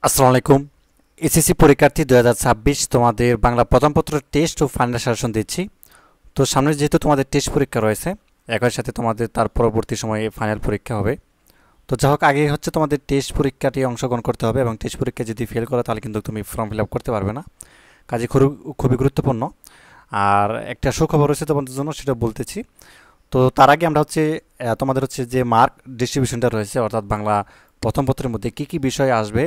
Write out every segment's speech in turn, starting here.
আসসালামু আলাইকুম। এসএসসি পরীক্ষার্থী 2026 তোমাদের বাংলা প্রথম পত্রের টেস্ট ও ফাইনাল সাজেশন দিচ্ছি। তো সামনে যেহেতু তোমাদের টেস্ট পরীক্ষা রয়েছে, একই সাথে তোমাদের তার পরবর্তী সময়ে ফাইনাল পরীক্ষা হবে। তো যা হোক, আগে হচ্ছে তোমাদের টেস্ট পরীক্ষাটি অংশগ্রহণ করতে হবে এবং টেস্ট পরীক্ষা যদি ফেল করো তাহলে কিন্তু তুমি ফর্ম ফিল আপ করতে পারবে না। কাজে খুবই গুরুত্বপূর্ণ। আর একটা সুখবর রয়েছে তোমাদের জন্য, সেটা বলতেছি। তো তার আগে আমরা হচ্ছে তোমাদের হচ্ছে যে মার্ক ডিস্ট্রিবিউশনটা রয়েছে, অর্থাৎ বাংলা প্রথম পত্রের মধ্যে কী কী বিষয় আসবে।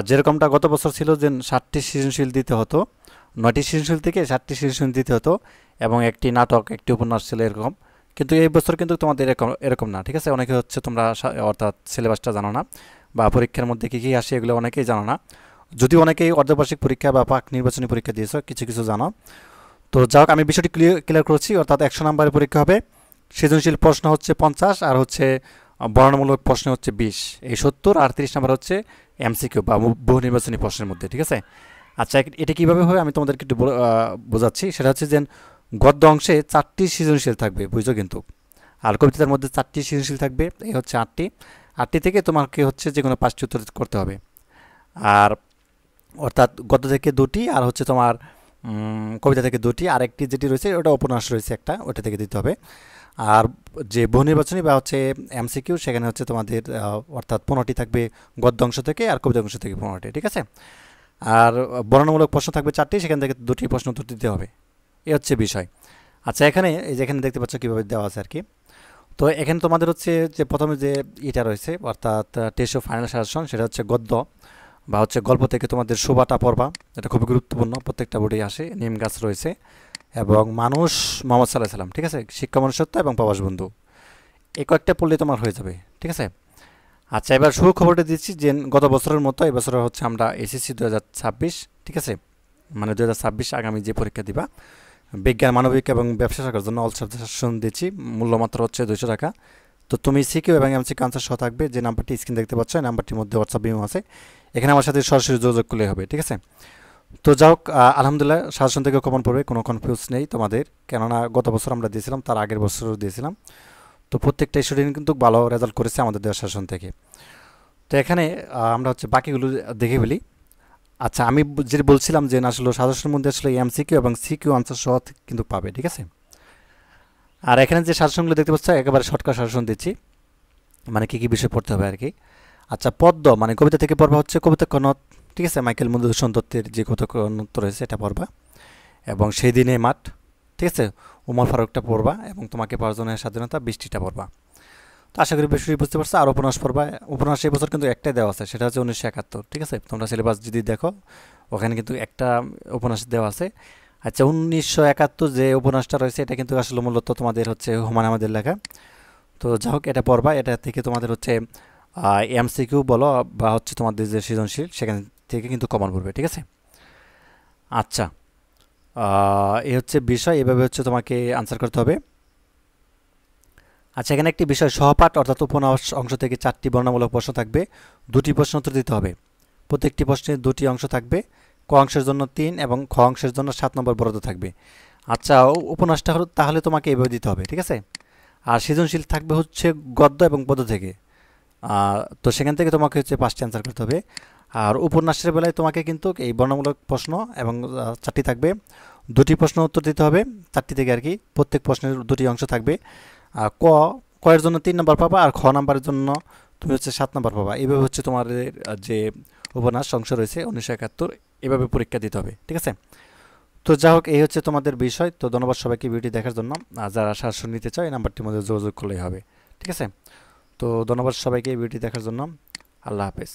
যেরকমটা গত বছর ছিল যে 7টি সৃজনশীল দিতে হতো, 9টি সৃজনশীল থেকে 7টি সৃজনশীল দিতে হতো এবং একটি নাটক, একটি উপন্যাস ছিল এরকম। কিন্তু এই বছর কিন্তু তোমাদের এরকম না, ঠিক আছে? অনেকে হচ্ছে তোমরা অর্থাৎ সিলেবাসটা জানো না বা পরীক্ষার মধ্যে কী কী আসে এগুলো অনেকেই জানো না। যদি অনেকেই অর্ধবার্ষিক পরীক্ষা বা পাক নির্বাচনী পরীক্ষা দিয়েছো, কিছু কিছু জানো। তো যাই হোক, আমি বিষয়টি ক্লিয়ার করছি। অর্থাৎ 100 নম্বরের পরীক্ষা হবে, সৃজনশীল প্রশ্ন হচ্ছে 50 আর হচ্ছে বর্ণনামূলক প্রশ্ন হচ্ছে 20, এই 70 আর 30 নম্বর হচ্ছে এমসিকিউ বা বহু নির্বাচনী প্রশ্নের মধ্যে, ঠিক আছে? আচ্ছা, এটা কীভাবে হবে আমি তোমাদেরকে একটু বোঝাচ্ছি। সেটা হচ্ছে যে গদ্য অংশে 4টি সৃজনশীল থাকবে, বুঝছো কিন্তু। আর কবিতার মধ্যে 4টি সৃজনশীল থাকবে, এই হচ্ছে 8টি। 8টি থেকে তোমাকে হচ্ছে যে কোনো 5টি উত্তর করতে হবে। আর অর্থাৎ গদ্য থেকে 2টি আর হচ্ছে তোমার কবিতা থেকে 2টি, আর একটি যেটি রয়েছে ওটা উপন্যাস রয়েছে একটা, ওটা থেকে দিতে হবে। আর যে বহু নির্বাচনী বা হচ্ছে এমসিকিউ, সেখানে হচ্ছে তোমাদের অর্থাৎ 15টি থাকবে গদ্য অংশ থেকে আর কবিতা অংশ থেকে 15টি, ঠিক আছে? আর বর্ণনামূলক প্রশ্ন থাকবে 4টি, সেখান থেকে 2টি প্রশ্ন উত্তর দিতে হবে। এই হচ্ছে বিষয়। আচ্ছা, এখানে এই যে এখানে দেখতে পাচ্ছ কীভাবে দেওয়া আছে আর কি। তো এখানে তোমাদের হচ্ছে যে প্রথমে যে এটা রয়েছে, অর্থাৎ টেস্ট ও ফাইনাল সাজেশন, সেটা হচ্ছে গদ্য বা হচ্ছে গল্প থেকে তোমাদের শোভাটা পড়বা। এটা খুবই গুরুত্বপূর্ণ, প্রত্যেকটা বোর্ডেই আসে। নিম গাছ রয়েছে এবং মানুষ, মোহাম্মদ সাল্লাহ সাল্লাম, ঠিক আছে? শিক্ষা, মনুষ্যত্ব এবং প্রবাস বন্ধু, এই কয়েকটা পড়লে তোমার হয়ে যাবে, ঠিক আছে? আচ্ছা, এবার সুখবরটা দিচ্ছি যে গত বছরের মতো এবছর হচ্ছে আমরা এসএসসি 2026, ঠিক আছে, মানে 2026 আগামী যে পরীক্ষা দিবা, বিজ্ঞান, মানবিক এবং ব্যবসা শাখার জন্য অল সাবজেক্ট সাজেশন দিচ্ছি। মূল্য মাত্র হচ্ছে 200 টাকা। তো তুমি সিকিউ এবং এমসিকিউ আনসার সহ থাকবে। যে নাম্বারটি স্ক্রিন দেখতে পাচ্ছ, এই নাম্বারটির মধ্যে হোয়াটসঅ্যাপ ইমো আছে, এখানে আমার সাথে সরাসরি যোগাযোগ করলে হবে, ঠিক আছে? তো যাই হোক, আলহামদুলিল্লাহ সাজেশন থেকে কমন পড়বে, কোনো কনফিউজ নেই তোমাদের। কেননা গত বছর আমরা দিয়েছিলাম, তার আগের বছরও দিয়েছিলাম। তো প্রত্যেকটা স্টুডেন্ট কিন্তু ভালো রেজাল্ট করেছে আমাদের দেওয়ার শাসন থেকে। তো এখানে আমরা হচ্ছে বাকিগুলো দেখে ফেলি। আচ্ছা, আমি যেটা বলছিলাম যে আসলে সাজেশনের মধ্যে আসলে এমসিকিউ এবং সিকিউ আনসার সহ কিন্তু পাবে, ঠিক আছে? আর এখানে যে সাজেশনগুলো দেখতে পাচ্ছ একেবারে শর্টকাট সাজেশন দিচ্ছি, মানে কী কী বিষয় পড়তে হবে আর কি। আচ্ছা, পদ্য মানে কবিতা থেকে পড়বা হচ্ছে কবিতা কনক, ঠিক আছে? মাইকেল মধুসূদন দত্তের যে কবিতা কনক রয়েছে এটা পড়বা। এবং সেই দিনে মাঠ, ঠিক আছে, উমর ফারুকটা পড়বা এবং তোমাকে পাঁচজনের স্বাধীনতা 20টা পড়বা। তো আশা করি বেশি বুঝতে পারছো। আর উপন্যাস পড়বা। উপন্যাস এই বছর কিন্তু একটাই দেওয়া আছে, সেটা হচ্ছে 1971, ঠিক আছে? তোমরা সিলেবাস যদি দেখো ওখানে কিন্তু একটা উপন্যাস দেওয়া আছে। আচ্ছা, 1971 যে উপন্যাসটা রয়েছে এটা কিন্তু আসলে মূলত তোমাদের হচ্ছে হুমায়ুন আহমেদের লেখা। তো যাই হোক, এটা পড়বা। এটা থেকে তোমাদের হচ্ছে এমসিকিউ বলো বা হচ্ছে তোমাদের যে সৃজনশীল, সেখান থেকে কিন্তু কমন পড়বে, ঠিক আছে? আচ্ছা, এই হচ্ছে বিষয়, এভাবে হচ্ছে তোমাকে আনসার করতে হবে। আচ্ছা, এখানে একটি বিষয় সহপাঠ অর্থাৎ উপন্যাস অংশ থেকে 4টি বর্ণনামূলক প্রশ্ন থাকবে, 2টি প্রশ্ন উত্তর দিতে হবে। প্রত্যেকটি প্রশ্নের 2টি অংশ থাকবে, ক অংশের জন্য 3 এবং খ অংশের জন্য 7 নম্বর বরাদ্দ থাকবে। আচ্ছা, উপন্যাসটা হলো তাহলে তোমাকে এভাবে দিতে হবে, ঠিক আছে? আর সৃজনশীল থাকবে হচ্ছে গদ্য এবং পদ্য থেকে। তো সেখান থেকে তোমাকে হচ্ছে 5টি অ্যান্সার করতে হবে। আর উপন্যাসের বেলায় তোমাকে কিন্তু এই বর্ণনামূলক প্রশ্ন এবং 4টি থাকবে, 2টি প্রশ্ন উত্তর দিতে হবে 4টি থেকে আর কি। প্রত্যেক প্রশ্নের 2টি অংশ থাকবে। ক ক এর জন্য 3 নম্বর পাবা আর খ নাম্বারের জন্য তুমি হচ্ছে 7 নম্বর পাবা। এইভাবে হচ্ছে তোমার যে উপন্যাস অংশ রয়েছে 1971, এভাবে পরীক্ষা দিতে হবে, ঠিক আছে? তো যাই হোক, এই হচ্ছে তোমাদের বিষয়। তো ধন্যবাদ সবাইকে ভিডিওটি দেখার জন্য। আর যারা সাজেশন নিতে চায় এই নাম্বারটির মধ্যে যোগাযোগ করলেই হবে, ঠিক আছে? তো ধন্যবাদ সবাইকে ভিডিওটি দেখার জন্য। আল্লাহ হাফেজ।